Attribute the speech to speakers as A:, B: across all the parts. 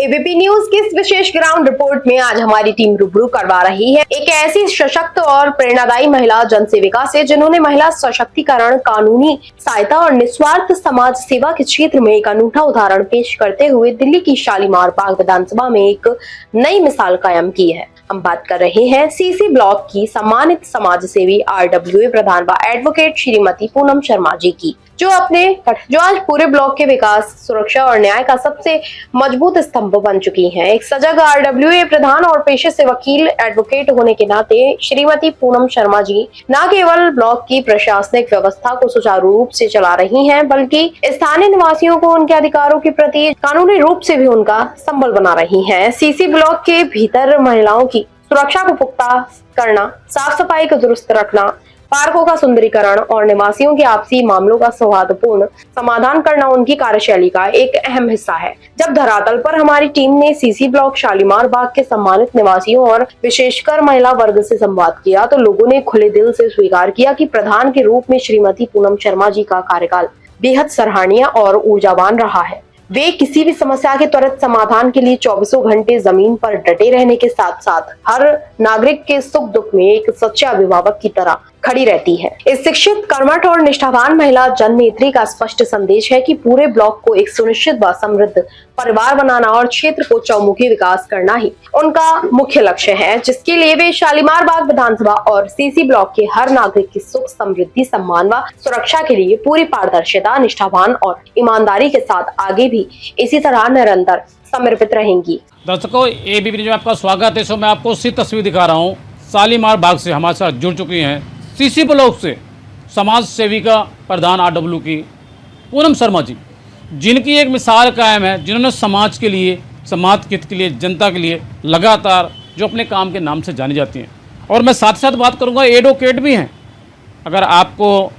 A: ABP news की इस विशेष ground report में आज हमारी टीम रूबरू करवा रही है एक ऐसी सशक्त और प्रेरणादायी महिला जनसेविका से जिन्होंने महिला सशक्तिकरण, कानूनी सहायता और निस्वार्थ समाज सेवा के क्षेत्र में एक अनूठा उदाहरण पेश करते हुए दिल्ली की शालीमार बाग विधानसभा में एक नई मिसाल कायम की है। हम बात कर रहे हैं सीसी ब्लॉक की सम्मानित समाज सेवी RWA प्रधान व एडवोकेट श्रीमती पूनम शर्मा जी की, जो आज पूरे ब्लॉक के विकास, सुरक्षा और न्याय का सबसे मजबूत स्तंभ बन चुकी हैं। एक सजग RWA प्रधान और पेशे से वकील एडवोकेट होने के नाते श्रीमती पूनम शर्मा जी न केवल ब्लॉक की प्रशासनिक व्यवस्था को सुचारू रूप से चला रही हैं, बल्कि स्थानीय निवासियों को उनके अधिकारों के प्रति कानूनी रूप से भी उनका संबल बना रही हैं। सीसी ब्लॉक के भीतर महिलाओं की सुरक्षा को पुख्ता करना, साफ सफाई को दुरुस्त रखना, पार्कों का सुंदरीकरण और निवासियों के आपसी मामलों का सौहार्दपूर्ण समाधान करना उनकी कार्यशैली का एक अहम हिस्सा है। जब धरातल पर हमारी टीम ने सीसी ब्लॉक शालीमार बाग के सम्मानित निवासियों और विशेषकर महिला वर्ग से संवाद किया, तो लोगों ने खुले दिल से स्वीकार किया कि प्रधान के रूप में श्रीमती पूनम शर्मा जी का कार्यकाल बेहद सराहनीय और ऊर्जावान रहा है। वे किसी भी समस्या के त्वरित समाधान के लिए 24 घंटे जमीन पर डटे रहने के साथ साथ हर नागरिक के सुख दुख में एक सच्चे अभिभावक की तरह खड़ी रहती है। इस शिक्षित, कर्मठ और निष्ठावान महिला जननेत्री का स्पष्ट संदेश है कि पूरे ब्लॉक को एक सुनिश्चित व समृद्ध परिवार बनाना और क्षेत्र को चौमुखी विकास करना ही उनका मुख्य लक्ष्य है, जिसके लिए वे शालीमार बाग विधानसभा और सीसी ब्लॉक के हर नागरिक की सुख, समृद्धि, सम्मान व सुरक्षा के लिए पूरी पारदर्शिता, निष्ठावान और ईमानदारी के साथ आगे भी इसी तरह निरंतर समर्पित रहेंगी।
B: दर्शकों, एबीपी न्यूज़ में आपका स्वागत है। सो मैं आपको सी तस्वीर दिखा रहा हूँ। शालीमार बाग से हमारे साथ जुड़ चुकी हैं सीसी ब्लॉक से समाज सेविका प्रधान RWA की पूनम शर्मा जी, जिनकी एक मिसाल कायम है, जिन्होंने समाज के लिए, समाज हित के लिए, जनता के लिए लगातार जो अपने काम के नाम से जानी जाती हैं। और मैं साथ साथ बात करूंगा, एडवोकेट भी हैं। अगर आपको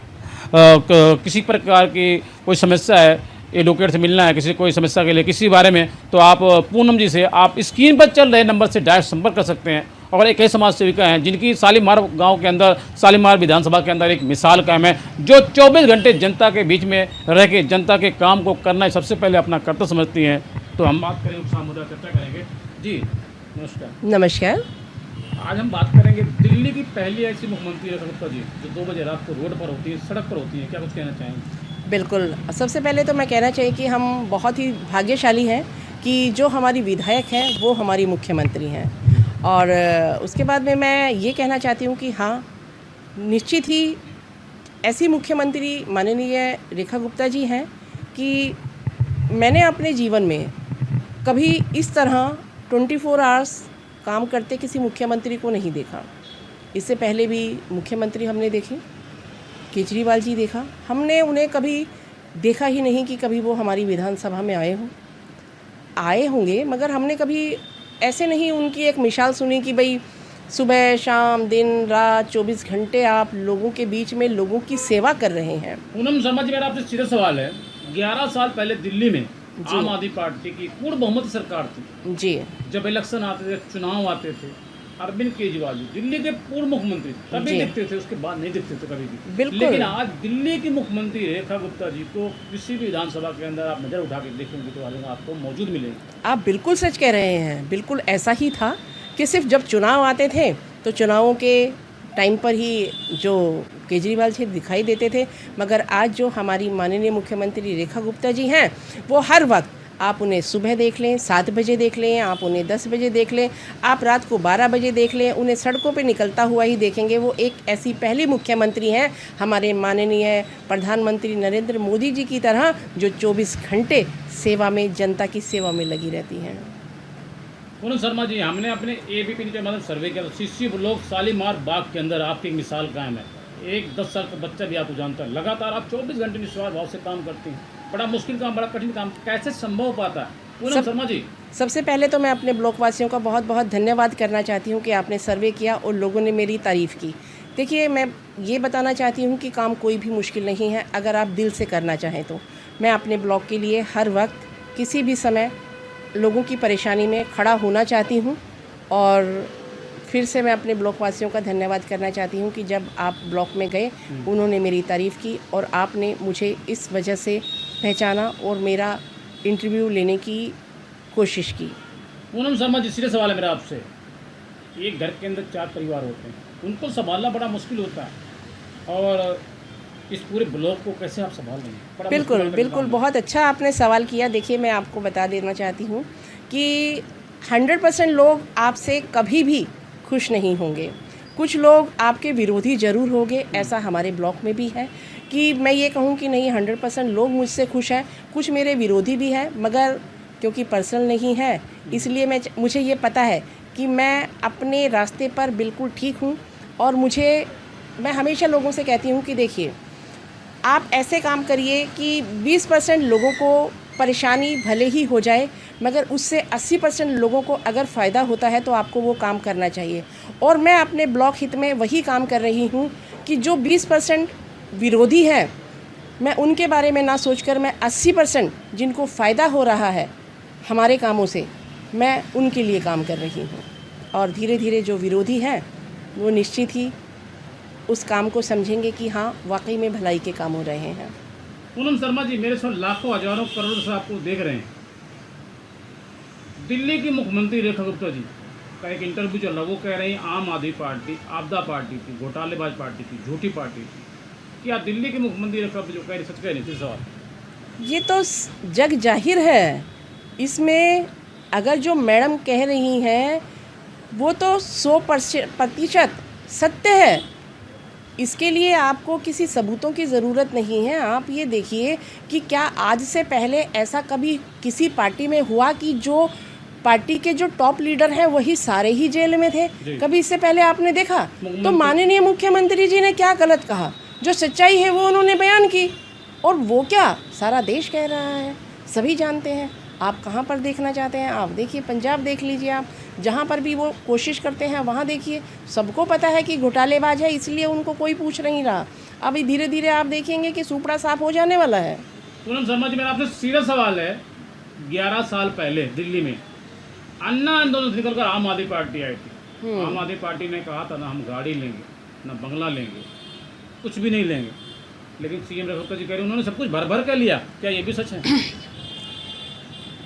B: किसी प्रकार की कोई समस्या है, एडवोकेट से मिलना है, किसी कोई समस्या के लिए किसी बारे में, तो आप पूनम जी से आप स्क्रीन पर चल रहे नंबर से डायरेक्ट संपर्क कर सकते हैं। और एक ऐसे समाज सेविका हैं जिनकी शालीमार गांव के अंदर, शालीमार विधानसभा के अंदर एक मिसाल कायम है, जो 24 घंटे जनता के बीच में रह के जनता के काम को करना सबसे पहले अपना कर्तव्य समझती हैं। तो हम बात करेंगे, मुद्दा चर्चा करेंगे। जी नमस्कार।
C: नमस्कार।
B: आज हम बात करेंगे दिल्ली की पहली ऐसी मुख्यमंत्री रेखा गुप्ता जी, जो 2 बजे रात को रोड पर होती है, सड़क पर होती है। क्या कुछ कहना चाहेंगे?
C: बिल्कुल, सबसे पहले तो मैं कहना चाहिए कि हम बहुत ही भाग्यशाली हैं कि जो हमारी विधायक हैं वो हमारी मुख्यमंत्री हैं। और उसके बाद में मैं ये कहना चाहती हूँ कि हाँ, निश्चित ही ऐसी मुख्यमंत्री माननीय रेखा गुप्ता जी हैं कि मैंने अपने जीवन में कभी इस तरह 24 आवर्स काम करते किसी मुख्यमंत्री को नहीं देखा। इससे पहले भी मुख्यमंत्री हमने देखे, केजरीवाल जी देखा, हमने उन्हें कभी देखा ही नहीं कि कभी वो हमारी विधानसभा में आए होंगे, मगर हमने कभी ऐसे नहीं उनकी एक मिसाल सुनी कि भाई सुबह शाम दिन रात 24 घंटे आप लोगों के बीच में लोगों की सेवा कर रहे हैं।
B: पूनम शर्मा जी, मेरा आपसे सीधा सवाल है, 11 साल पहले दिल्ली में आम आदमी पार्टी की पूर्ण बहुमत सरकार थी
C: जी।
B: जब इलेक्शन आते थे, चुनाव आते थे, अरविंद केजरीवाल जी दिल्ली के पूर्व मुख्यमंत्री तभी दिखते थे, उसके बाद नहीं दिखते थे कभी भी।
C: बिल्कुल।
B: लेकिन आज दिल्ली की मुख्यमंत्री रेखा गुप्ता जी को किसी भी विधानसभा के अंदर आप नजर उठा के देखेंगे तो आपको मौजूद मिलेंगे।
C: आप बिल्कुल सच कह रहे हैं। बिल्कुल ऐसा ही था कि सिर्फ जब चुनाव आते थे तो चुनावों के टाइम पर ही जो केजरीवाल जी दिखाई देते थे, मगर आज जो हमारी माननीय मुख्यमंत्री रेखा गुप्ता जी हैं, वो हर वक्त, आप उन्हें सुबह देख लें 7 बजे देख लें, आप उन्हें 10 बजे देख लें, आप रात को 12 बजे देख लें, उन्हें सड़कों पे निकलता हुआ ही देखेंगे। वो एक ऐसी पहली मुख्यमंत्री हैं हमारे माननीय प्रधानमंत्री नरेंद्र मोदी जी की तरह, जो 24 घंटे सेवा में, जनता की सेवा में लगी रहती हैं।
B: पूनम शर्मा जी, हमने अपने एबीपी न्यूज़ के मतलब सर्वे किया, सीसी ब्लॉक शालीमार बाग के अंदर आपकी एक मिसाल कायम है। एक 10 साल का बच्चा भी आपको जानता है, लगातार आप 24 घंटे निस्वार्थ भाव से काम करती हैं। बड़ा मुश्किल काम, बड़ा कठिन काम, कैसे संभव हो पाता है पूनम शर्मा जी?
C: सबसे पहले तो मैं अपने ब्लॉक वासियों का बहुत बहुत धन्यवाद करना चाहती हूँ कि आपने सर्वे किया और लोगों ने मेरी तारीफ़ की। देखिए, मैं ये बताना चाहती हूँ कि काम कोई भी मुश्किल नहीं है, अगर आप दिल से करना चाहें तो। मैं अपने ब्लॉक के लिए हर वक्त, किसी भी समय लोगों की परेशानी में खड़ा होना चाहती हूँ। और फिर से मैं अपने ब्लॉक वासियों का धन्यवाद करना चाहती हूँ कि जब आप ब्लॉक में गए, उन्होंने मेरी तारीफ़ की और आपने मुझे इस वजह से पहचाना और मेरा इंटरव्यू लेने की कोशिश की।
B: पूनम शर्मा जी, सीधे सवाल है मेरा आपसे। एक घर के अंदर 4 परिवार होते हैं, उनको संभालना बड़ा मुश्किल होता है, और इस पूरे ब्लॉक को कैसे आप संभाल रहे हैं? बड़ा
C: बिल्कुल
B: मुश्किल
C: बिल्कुल,
B: काम है।
C: बहुत अच्छा आपने सवाल किया। देखिए, मैं आपको बता देना चाहती हूँ कि 100% लोग आपसे कभी भी खुश नहीं होंगे। कुछ लोग आपके विरोधी ज़रूर होंगे, ऐसा हमारे ब्लॉक में भी है कि मैं ये कहूँ कि नहीं 100% लोग मुझसे खुश हैं। कुछ मेरे विरोधी भी हैं, मगर क्योंकि पर्सनल नहीं है इसलिए मुझे ये पता है कि मैं अपने रास्ते पर बिल्कुल ठीक हूँ। और मैं हमेशा लोगों से कहती हूँ कि देखिए, आप ऐसे काम करिए कि 20% लोगों को परेशानी भले ही हो जाए, मगर उससे 80% लोगों को अगर फ़ायदा होता है तो आपको वो काम करना चाहिए। और मैं अपने ब्लॉक हित में वही काम कर रही हूँ कि जो 20% विरोधी हैं, मैं उनके बारे में ना सोचकर मैं 80% जिनको फ़ायदा हो रहा है हमारे कामों से, मैं उनके लिए काम कर रही हूँ। और धीरे धीरे जो विरोधी हैं वो निश्चित ही उस काम को समझेंगे कि हाँ, वाकई में भलाई के काम हो रहे हैं।
B: पूनम शर्मा जी, मेरे साथ लाखों हजारों करोड़ों से आपको देख रहे हैं। दिल्ली की मुख्यमंत्री रेखा गुप्ता जी का एक इंटरव्यू चल रहा है, वो कह रहे हैं आम आदमी पार्टी आपदा पार्टी थी, घोटालेबाज पार्टी थी, झूठी पार्टी थी। क्या दिल्ली की मुख्यमंत्री रेखा गुप्ता जो कह रही सच कह रही थी? सवाल
C: ये तो जग जाहिर है। इसमें अगर जो मैडम कह रही हैं वो तो 100% सत्य है। इसके लिए आपको किसी सबूतों की ज़रूरत नहीं है। आप ये देखिए कि क्या आज से पहले ऐसा कभी किसी पार्टी में हुआ कि जो पार्टी के जो टॉप लीडर हैं वही सारे ही जेल में थे? कभी इससे पहले आपने देखा? तो माननीय मुख्यमंत्री जी ने क्या गलत कहा? जो सच्चाई है वो उन्होंने बयान की, और वो क्या सारा देश कह रहा है, सभी जानते हैं। आप कहाँ पर देखना चाहते हैं? आप देखिए, पंजाब देख लीजिए, आप जहाँ पर भी वो कोशिश करते हैं वहाँ देखिए। सबको पता है कि घोटालेबाज है, इसलिए उनको कोई पूछ नहीं रहा। अभी धीरे धीरे आप देखेंगे कि सुपड़ा साफ हो जाने वाला है।
B: पूनम शर्मा जी, मेरा आपसे सीधा सवाल है। 11 साल पहले दिल्ली में अन्ना आंदोलन से निकलकर आम आदमी पार्टी आई थी। आम आदमी पार्टी ने कहा था ना हम गाड़ी लेंगे, ना बंगला लेंगे, कुछ भी नहीं लेंगे, लेकिन सीएम रेखा गुप्ता जी कह रहे हैं उन्होंने सब कुछ भर भर कर लिया। क्या ये भी सच है?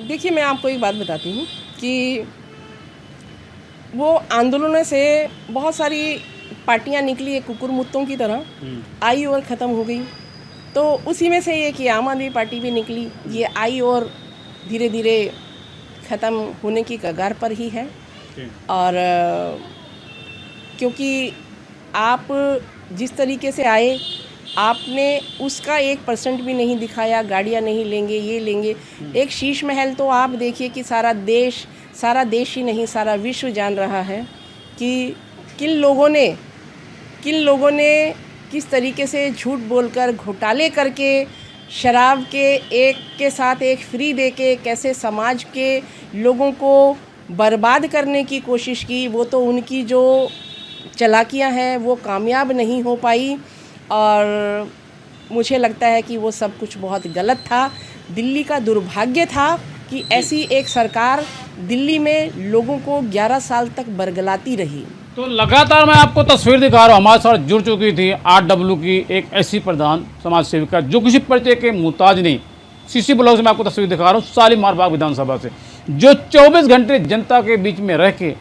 C: देखिए, मैं आपको एक बात बताती हूँ कि वो आंदोलनों से बहुत सारी पार्टियां निकली एक कुकुर मुत्तों की तरह, आई और ख़त्म हो गई। तो उसी में से ये कि आम आदमी पार्टी भी निकली, ये आई और धीरे धीरे ख़त्म होने की कगार पर ही है। और क्योंकि आप जिस तरीके से आए, आपने उसका 1% भी नहीं दिखाया। गाड़ियाँ नहीं लेंगे, ये लेंगे। एक शीश महल तो आप देखिए कि सारा देश ही नहीं, सारा विश्व जान रहा है कि किन लोगों ने किस तरीके से झूठ बोलकर, घोटाले करके, शराब के एक के साथ एक फ्री देके कैसे समाज के लोगों को बर्बाद करने की कोशिश की। वो तो उनकी जो चालाकियां हैं वो कामयाब नहीं हो पाई, और मुझे लगता है कि वो सब कुछ बहुत गलत था। दिल्ली का दुर्भाग्य था कि ऐसी एक सरकार दिल्ली में लोगों को 11 साल तक बरगलाती रही।
B: तो लगातार मैं आपको तस्वीर दिखा रहा हूँ, हमारे साथ जुड़ चुकी थी RW की एक ऐसी प्रधान समाज सेविका जो किसी परिचय के मुहताज नहीं। CC ब्लॉक से मैं आपको तस्वीर दिखा रहा हूँ, शालीमार बाग विधानसभा से, जो 24 घंटे जनता के बीच में रह के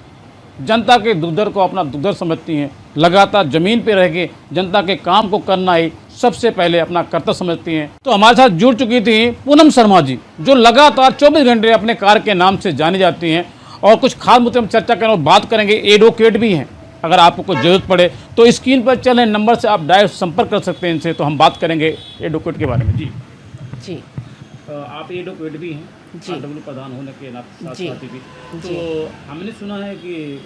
B: जनता के दुर्दर को अपना दुर्दर समझती हैं। लगातार ज़मीन पे रह के जनता के काम को करना ही सबसे पहले अपना कर्तव्य समझती हैं। तो हमारे साथ जुड़ चुकी थी पूनम शर्मा जी, जो लगातार 24 घंटे अपने कार्य के नाम से जानी जाती हैं। और कुछ खास मुद्दे हम चर्चा करें और बात करेंगे। एडवोकेट भी हैं, अगर आपको कुछ जरूरत पड़े तो स्क्रीन पर चल रहे नंबर से आप डायरेक्ट संपर्क कर सकते हैं इनसे। तो हम बात करेंगे एडवोकेट के बारे में। जी, आप एडवोकेट भी हैं, RW प्रधान होने के साथ भी। तो हमने सुना है कि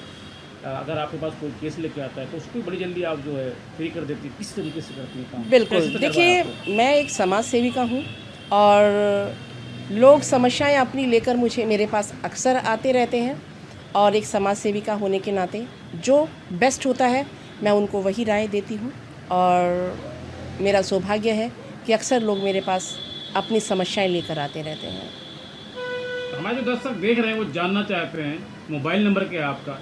B: अगर आपके पास कोई केस लेके आता है तो उसको बड़ी जल्दी आप जो है फ्री कर देती है। किस तरीके से करती है काम?
C: बिल्कुल, देखिए, मैं एक समाज सेविका हूँ और लोग समस्याएं अपनी लेकर मेरे पास अक्सर आते रहते हैं, और एक समाज सेविका होने के नाते जो बेस्ट होता है मैं उनको वही राय देती हूँ। और मेरा सौभाग्य है कि अक्सर लोग मेरे पास अपनी समस्याएं लेकर आते रहते हैं।
B: हमारे जो दर्शक देख रहे हैं वो जानना चाहते हैं मोबाइल नंबर क्या है आपका,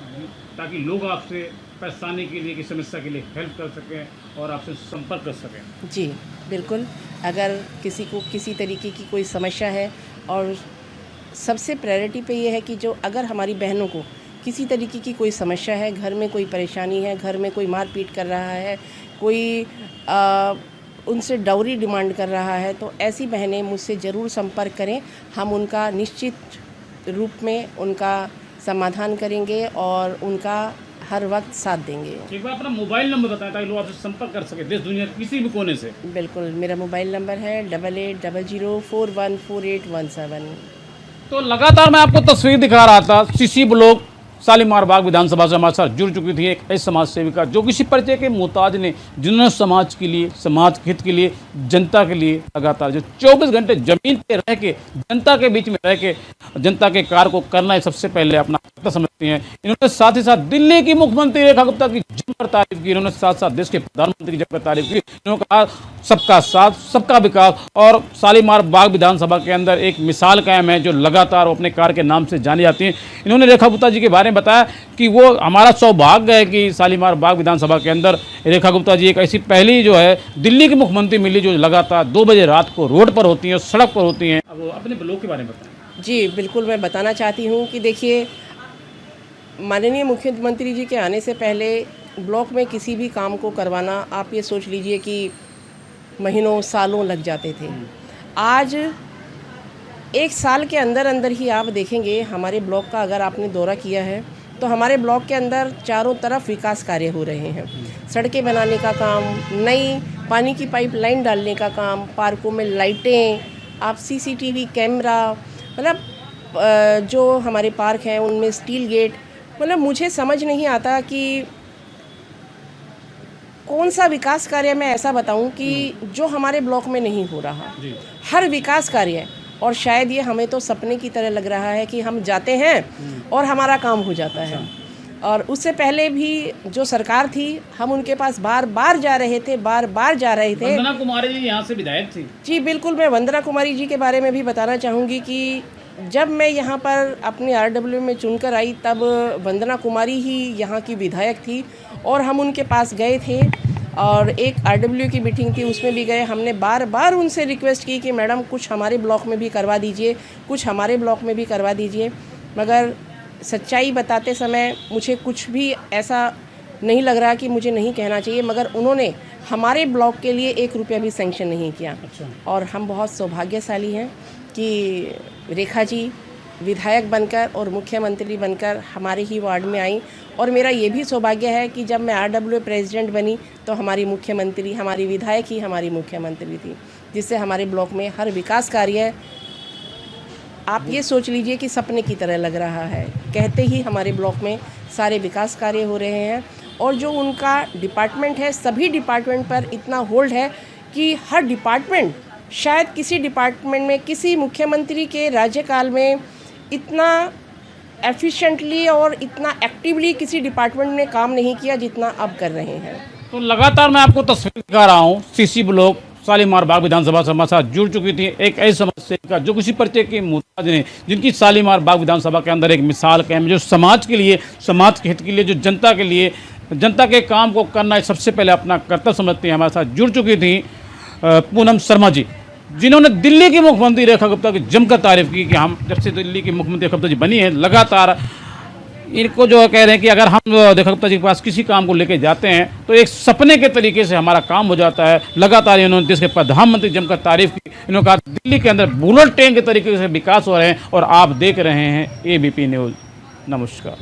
B: ताकि लोग आपसे परेशानी के लिए, की समस्या के लिए हेल्प कर सकें और आपसे संपर्क कर सकें।
C: जी बिल्कुल, अगर किसी को किसी तरीके की कोई समस्या है और सबसे प्रायोरिटी पे ये है कि जो अगर हमारी बहनों को किसी तरीके की कोई समस्या है, घर में कोई परेशानी है, घर में कोई मारपीट कर रहा है, कोई उनसे डाउरी डिमांड कर रहा है, तो ऐसी बहनें मुझसे ज़रूर संपर्क करें। हम उनका निश्चित रूप में उनका समाधान करेंगे और उनका हर वक्त साथ देंगे।
B: एक बार अपना मोबाइल नंबर बताएं ताकि लोग आपसे संपर्क कर सके देश दुनिया के किसी भी कोने से।
C: बिल्कुल, मेरा मोबाइल नंबर है 8800414817।
B: तो लगातार मैं आपको तस्वीर दिखा रहा था, सीसी ब्लॉक शालीमार बाग विधानसभा से हमारे साथ जुड़ चुकी थी एक ऐसी समाज सेविका जो किसी परिचय के मोहताज ने, जिन्होंने समाज के लिए, समाज हित के लिए, जनता के लिए लगातार जो 24 घंटे जमीन पे रह के, जनता के बीच में रह के जनता के कार्य को करना है सबसे पहले अपना कर्तव्य समझती हैं। इन्होंने साथ ही साथ दिल्ली की मुख्यमंत्री रेखा गुप्ता की जमकर तारीफ की, इन्होंने साथ साथ देश के प्रधानमंत्री की जमकर तारीफ की। इन्होंने कहा सबका साथ, सबका विकास, और शालीमार बाग विधानसभा के अंदर एक मिसाल कायम है जो लगातार अपने कार्य के नाम से जानी जाती हैं। इन्होंने रेखा गुप्ता जी के बारे में बताया कि वो हमारा सौभाग्य है कि शालीमार बाग विधानसभा के अंदर रेखा गुप्ता जी एक ऐसी पहली जो है दिल्ली की मुख्यमंत्री मिली जो लगातार 2 बजे रात को रोड पर होती हैं, सड़क पर होती हैं। अब अपने ब्लॉक के बारे में बताएं।
C: जी बिल्कुल, मैं बताना चाहती हूँ कि देखिए, माननीय मुख्यमंत्री जी के आने से पहले ब्लॉक में किसी भी काम को करवाना, आप ये सोच लीजिए कि महीनों सालों लग जाते थे। आज 1 साल के अंदर अंदर ही आप देखेंगे हमारे ब्लॉक का, अगर आपने दौरा किया है तो हमारे ब्लॉक के अंदर चारों तरफ विकास कार्य हो रहे हैं। सड़कें बनाने का काम, नई पानी की पाइपलाइन डालने का काम, पार्कों में लाइटें, आप CCTV कैमरा, मतलब जो हमारे पार्क हैं उनमें स्टील गेट, मतलब मुझे समझ नहीं आता कि कौन सा विकास कार्य मैं ऐसा बताऊं कि जो हमारे ब्लॉक में नहीं हो रहा। हर विकास कार्य, और शायद ये हमें तो सपने की तरह लग रहा है कि हम जाते हैं और हमारा काम हो जाता है। और उससे पहले भी जो सरकार थी, हम उनके पास बार बार जा रहे थे।
B: वंदना कुमारी जी यहाँ से विधायक थी।
C: जी बिल्कुल, मैं वंदना कुमारी जी के बारे में भी बताना चाहूँगी कि जब मैं यहाँ पर अपने RW में चुनकर आई तब वंदना कुमारी ही यहाँ की विधायक थी और हम उनके पास गए थे और एक RW की मीटिंग थी, उसमें भी गए। हमने बार बार उनसे रिक्वेस्ट की कि मैडम कुछ हमारे ब्लॉक में भी करवा दीजिए, कुछ हमारे ब्लॉक में भी करवा दीजिए, मगर सच्चाई बताते समय मुझे कुछ भी ऐसा नहीं लग रहा कि मुझे नहीं कहना चाहिए, मगर उन्होंने हमारे ब्लॉक के लिए 1 रुपया भी सैंक्शन नहीं किया। और हम बहुत सौभाग्यशाली हैं कि रेखा जी विधायक बनकर और मुख्यमंत्री बनकर हमारे ही वार्ड में आई। और मेरा ये भी सौभाग्य है कि जब मैं RW प्रेसिडेंट बनी तो हमारी मुख्यमंत्री, हमारी विधायक ही हमारी मुख्यमंत्री थी, जिससे हमारे ब्लॉक में हर विकास कार्य, आप ये सोच लीजिए कि सपने की तरह लग रहा है। कहते ही हमारे ब्लॉक में सारे विकास कार्य हो रहे हैं और जो उनका डिपार्टमेंट है, सभी डिपार्टमेंट पर इतना होल्ड है कि हर डिपार्टमेंट, शायद किसी डिपार्टमेंट में किसी मुख्यमंत्री के राज्यकाल में इतना एफिशिएंटली और इतना एक्टिवली किसी डिपार्टमेंट ने काम नहीं किया जितना अब कर रहे हैं।
B: तो लगातार मैं आपको तस्वीर दिखा रहा हूँ, CC ब्लॉक शालीमार बाग विधानसभा से हमारे साथ जुड़ चुकी थी एक ऐसी समाज सेविका जो किसी परिचय के मोहताज ने, जिनकी शालीमार बाग विधानसभा के अंदर एक मिसाल कायम, जो समाज के लिए, समाज के हित के लिए, जो जनता के लिए, जनता के काम को करना है सबसे पहले अपना कर्तव्य समझती है। हमारे साथ जुड़ चुकी थी पूनम शर्मा जी, जिन्होंने दिल्ली की मुख्यमंत्री रेखा गुप्ता की जमकर तारीफ की कि हम जब से दिल्ली की मुख्यमंत्री रेखा गुप्ता जी बनी है, लगातार इनको जो कह रहे हैं कि अगर हम रेखा गुप्ता जी के पास किसी काम को लेके जाते हैं तो एक सपने के तरीके से हमारा काम हो जाता है। लगातार इन्होंने देश के प्रधानमंत्री जमकर तारीफ की। इन्होंने कहा दिल्ली के अंदर बुलेट ट्रेन के तरीके से विकास हो रहे हैं और आप देख रहे हैं ABP न्यूज़। नमस्कार।